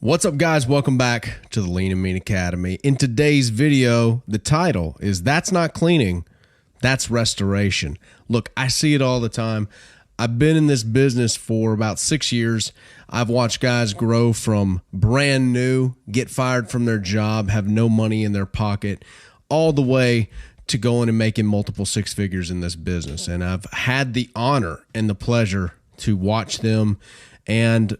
What's up, guys? Welcome back to the Lean and Mean Academy. In today's video, the title is That's Not Cleaning, That's Restoration. Look, I see it all the time. I've been in this business for about 6 years. I've watched guys grow from brand new, get fired from their job, have no money in their pocket, all the way to going and making multiple six figures in this business. And I've had the honor and the pleasure to watch them and,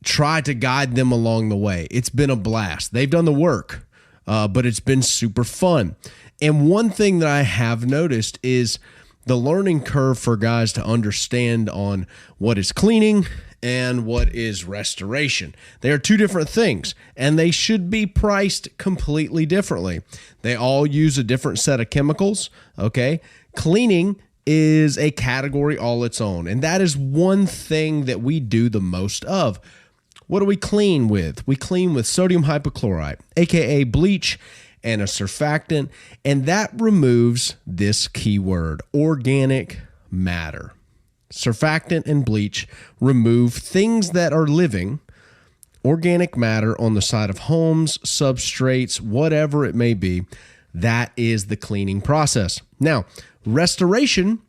try to guide them along the way. It's been a blast. They've done the work, but it's been super fun. And one thing that I have noticed is the learning curve for guys to understand on what is cleaning and what is restoration. They are two different things, and they should be priced completely differently. They all use a different set of chemicals, okay? Cleaning is a category all its own, and that is one thing that we do the most of. What do we clean with? We clean with sodium hypochlorite, aka bleach, and a surfactant, and that removes this key word, organic matter. Surfactant and bleach remove things that are living, organic matter on the side of homes, substrates, whatever it may be. That is the cleaning process. Now, restoration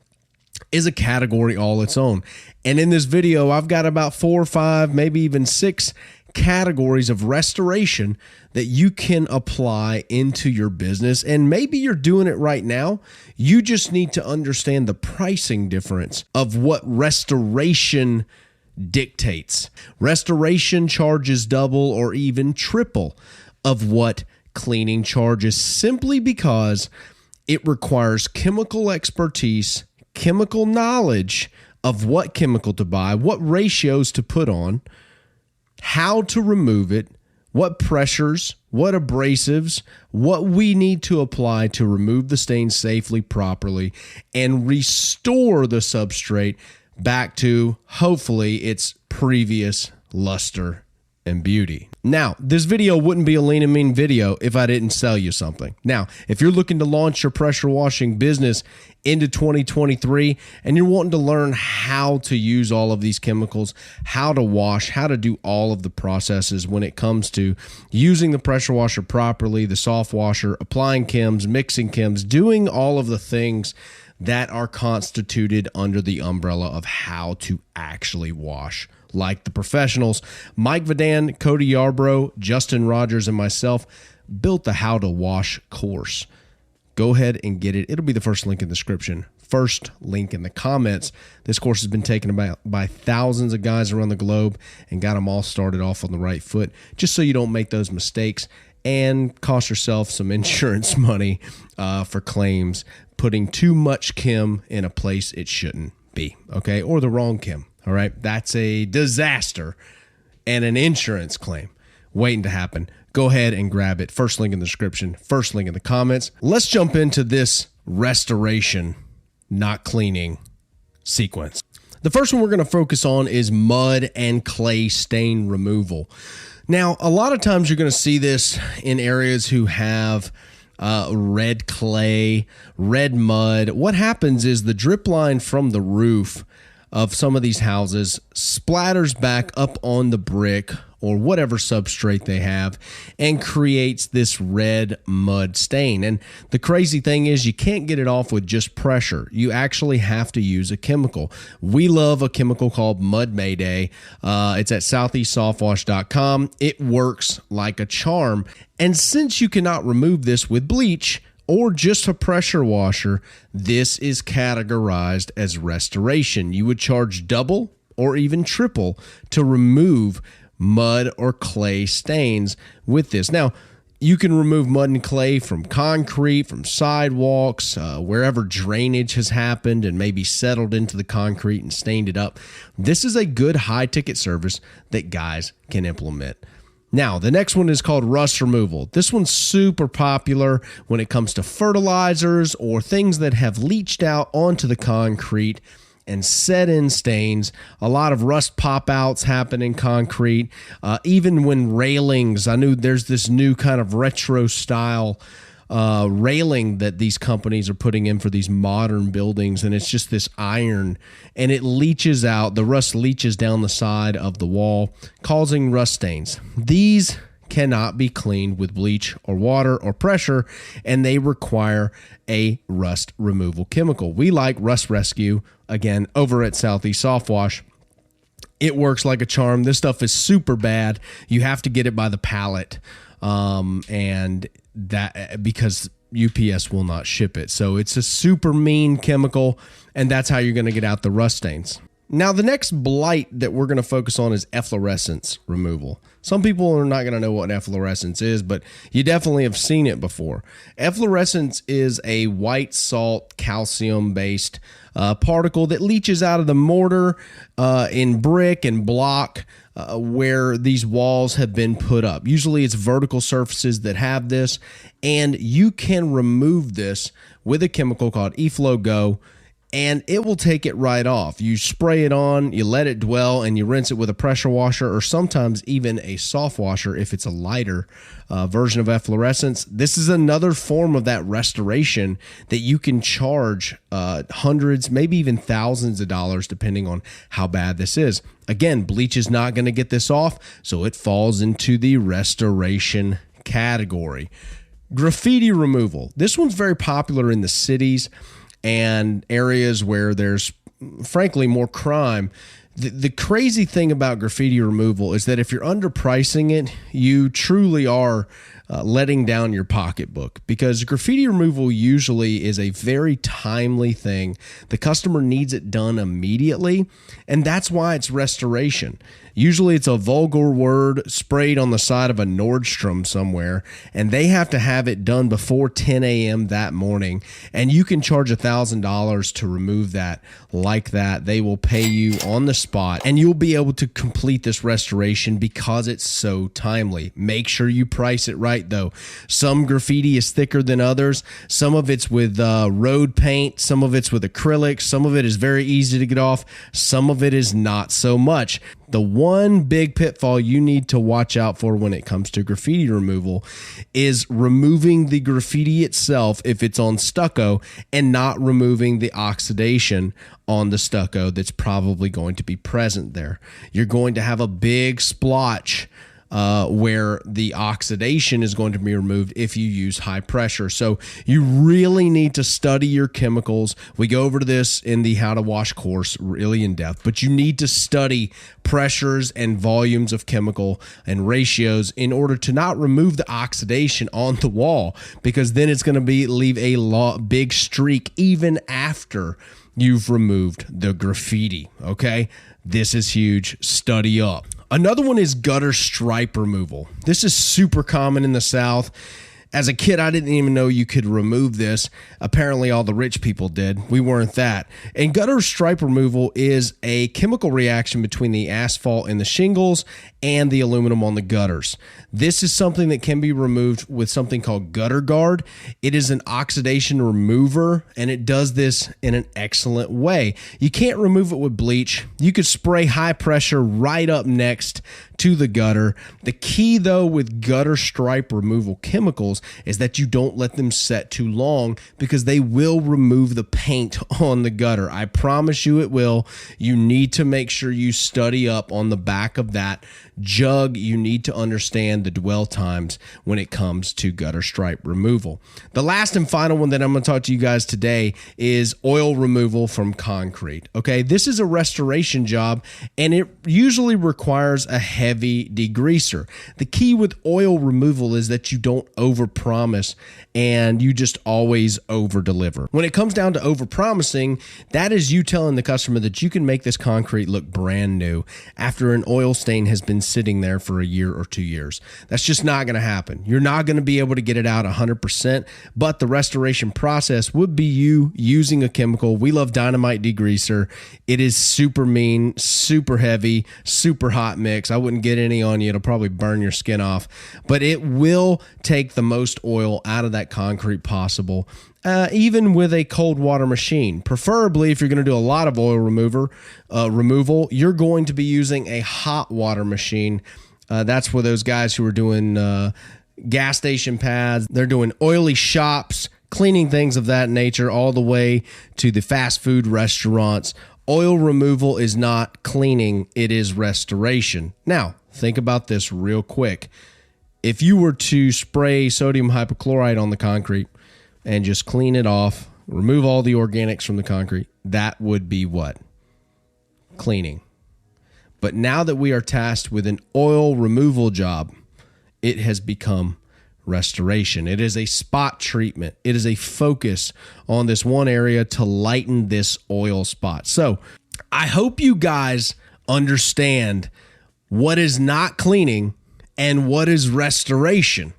is a category all its own. And in this video, I've got about 4 or 5, maybe even 6 categories of restoration that you can apply into your business. And maybe you're doing it right now. You just need to understand the pricing difference of what restoration dictates. Restoration charges double or even triple of what cleaning charges, simply because it requires chemical expertise, chemical knowledge of what chemical to buy, what ratios to put on, how to remove it, what pressures, what abrasives, what we need to apply to remove the stain safely, properly, and restore the substrate back to, hopefully, its previous luster and beauty. Now, this video wouldn't be a lean and mean video if I didn't sell you something. Now, if you're looking to launch your pressure washing business into 2023 and you're wanting to learn how to use all of these chemicals, how to wash, how to do all of the processes when it comes to using the pressure washer properly, the soft washer, applying chems, mixing chems, doing all of the things that are constituted under the umbrella of how to actually wash like the professionals, Mike Vadan, Cody Yarbrough, Justin Rogers, and myself built the How to Wash course. Go ahead and get it. It'll be the first link in the description, first link in the comments. This course has been taken by thousands of guys around the globe and got them all started off on the right foot, just so you don't make those mistakes and cost yourself some insurance money for claims, putting too much chem in a place it shouldn't be, okay, or the wrong chem. All right, that's a disaster and an insurance claim waiting to happen. Go ahead and grab it. First link in the description, first link in the comments. Let's jump into this restoration, not cleaning sequence. The first one we're going to focus on is mud and clay stain removal. Now, a lot of times you're going to see this in areas who have red clay, red mud. What happens is the drip line from the roof of some of these houses splatters back up on the brick or whatever substrate they have and creates this red mud stain. And the crazy thing is you can't get it off with just pressure. You actually have to use a chemical. We love a chemical called Mud Mayday. It's at southeastsoftwash.com. It works like a charm. And since you cannot remove this with bleach or just a pressure washer, this is categorized as restoration. You would charge double or even triple to remove mud or clay stains with this. Now, you can remove mud and clay from concrete, from sidewalks, wherever drainage has happened and maybe settled into the concrete and stained it up. This is a good high-ticket service that guys can implement. Now, the next one is called rust removal. This one's super popular when it comes to fertilizers or things that have leached out onto the concrete and set in stains. A lot of rust pop-outs happen in concrete. Even when railings, I knew there's this new kind of retro style railing that these companies are putting in for these modern buildings, and it's just this iron, and it leaches out. The rust leaches down the side of the wall, causing rust stains. These cannot be cleaned with bleach or water or pressure, and they require a rust removal chemical. We like Rust Rescue, again, over at Southeast Soft Wash. It works like a charm. This stuff is super bad. You have to get it by the pallet, and that because UPS will not ship it. So it's a super mean chemical, and that's how you're going to get out the rust stains. Now, the next blight that we're going to focus on is efflorescence removal. Some people are not going to know what efflorescence is, but you definitely have seen it before. Efflorescence is a white salt calcium-based particle that leaches out of the mortar in brick and block where these walls have been put up. Usually it's vertical surfaces that have this, and you can remove this with a chemical called eFlow-Go, and it will take it right off. You spray it on, you let it dwell, and you rinse it with a pressure washer or sometimes even a soft washer if it's a lighter version of efflorescence. This is another form of that restoration that you can charge hundreds, maybe even thousands of dollars depending on how bad this is. Again, bleach is not going to get this off, so it falls into the restoration category. Graffiti removal. This one's very popular in the cities and areas where there's, frankly, more crime. The crazy thing about graffiti removal is that if you're underpricing it, you truly are letting down your pocketbook, because graffiti removal usually is a very timely thing. The customer needs it done immediately, and that's why it's restoration. Usually it's a vulgar word sprayed on the side of a Nordstrom somewhere, and they have to have it done before 10 a.m. that morning, and you can charge $1,000 to remove that like that. They will pay you on the spot, and you'll be able to complete this restoration because it's so timely. Make sure you price it right, though. Some graffiti is thicker than others. Some of it's with road paint. Some of it's with acrylic. Some of it is very easy to get off. Some of it is not so much. The one big pitfall you need to watch out for when it comes to graffiti removal is removing the graffiti itself if it's on stucco and not removing the oxidation on the stucco that's probably going to be present there. You're going to have a big splotch where the oxidation is going to be removed if you use high pressure. So you really need to study your chemicals. We go over to this in the How to Wash course really in depth, but you need to study pressures and volumes of chemical and ratios in order to not remove the oxidation on the wall, because then it's going to leave a big streak even after you've removed the graffiti. Okay, this is huge. Study up. Another one is gutter stripe removal. This is super common in the South. As a kid, I didn't even know you could remove this. Apparently, all the rich people did. We weren't that. And gutter stripe removal is a chemical reaction between the asphalt and the shingles and the aluminum on the gutters. This is something that can be removed with something called Gutter Guard. It is an oxidation remover, and it does this in an excellent way. You can't remove it with bleach. You could spray high pressure right up next to the gutter. The key, though, with gutter stripe removal chemicals is that you don't let them set too long, because they will remove the paint on the gutter. I promise you it will. You need to make sure you study up on the back of that jug. You need to understand the dwell times when it comes to gutter stripe removal. The last and final one that I'm going to talk to you guys today is oil removal from concrete. Okay, this is a restoration job, and it usually requires a heavy degreaser. The key with oil removal is that you don't overpromise and you just always overdeliver. When it comes down to overpromising, that is you telling the customer that you can make this concrete look brand new after an oil stain has been sitting there for a year or 2 years. That's just not going to happen. You're not going to be able to get it out 100%, but the restoration process would be you using a chemical. We love Dynamite Degreaser. It is super mean, super heavy, super hot mix. I wouldn't get any on you. It'll probably burn your skin off, but it will take the most oil out of that concrete possible, even with a cold water machine. Preferably, if you're going to do a lot of oil removal, you're going to be using a hot water machine. That's for those guys who are doing gas station pads. They're doing oily shops, cleaning things of that nature, all the way to the fast food restaurants. Oil removal is not cleaning, it is restoration. Now, think about this real quick. If you were to spray sodium hypochlorite on the concrete and just clean it off, remove all the organics from the concrete, that would be what? Cleaning. But now that we are tasked with an oil removal job, it has become restoration. It is a spot treatment. It is a focus on this one area to lighten this oil spot. So I hope you guys understand what is not cleaning and what is restoration,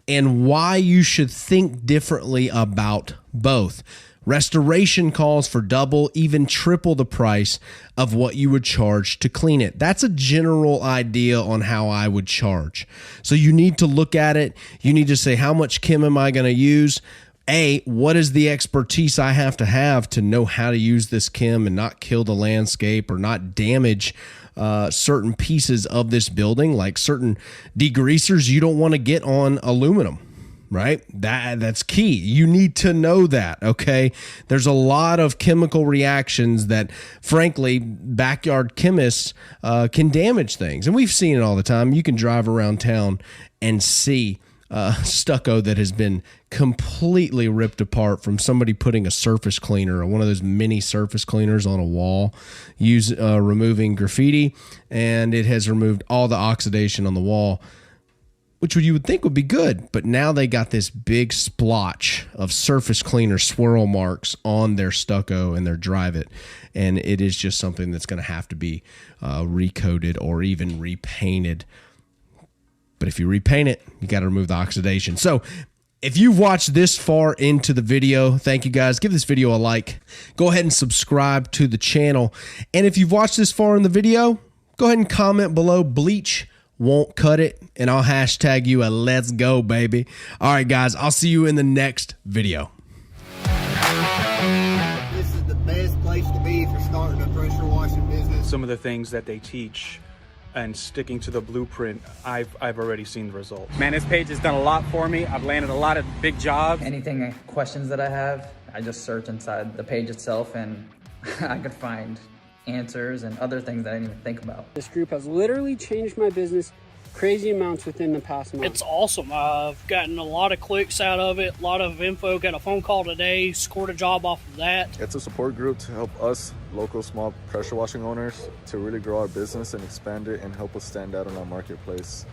and why you should think differently about both. Restoration calls for double, even triple the price of what you would charge to clean it. That's a general idea on how I would charge. So you need to look at it. You need to say, how much chem am I going to use? What is the expertise I have to know how to use this chem and not kill the landscape or not damage certain pieces of this building, like certain degreasers you don't want to get on aluminum. Right? That's key. You need to know that, okay? There's a lot of chemical reactions that, frankly, backyard chemists can damage things. And we've seen it all the time. You can drive around town and see stucco that has been completely ripped apart from somebody putting a surface cleaner or one of those mini surface cleaners on a wall, removing graffiti, and it has removed all the oxidation on the wall, which you would think would be good. But now they got this big splotch of surface cleaner swirl marks on their stucco and their drive it. And it is just something that's going to have to be recoated or even repainted. But if you repaint it, you got to remove the oxidation. So if you've watched this far into the video, thank you guys. Give this video a like. Go ahead and subscribe to the channel. And if you've watched this far in the video, go ahead and comment below bleach won't cut it, and I'll hashtag you a let's go, baby. All right, guys, I'll see you in the next video. This is the best place to be if you're starting a pressure washing business. Some of the things that they teach and sticking to the blueprint, I've already seen the results. Man, this page has done a lot for me. I've landed a lot of big jobs. Questions that I have, I just search inside the page itself and I could find answers and other things that I didn't even think about. This group has literally changed my business crazy amounts within the past month. It's awesome. I've gotten a lot of clicks out of it, a lot of info. Got a phone call today, scored a job off of that. It's a support group to help us local small pressure washing owners to really grow our business and expand it and help us stand out in our marketplace.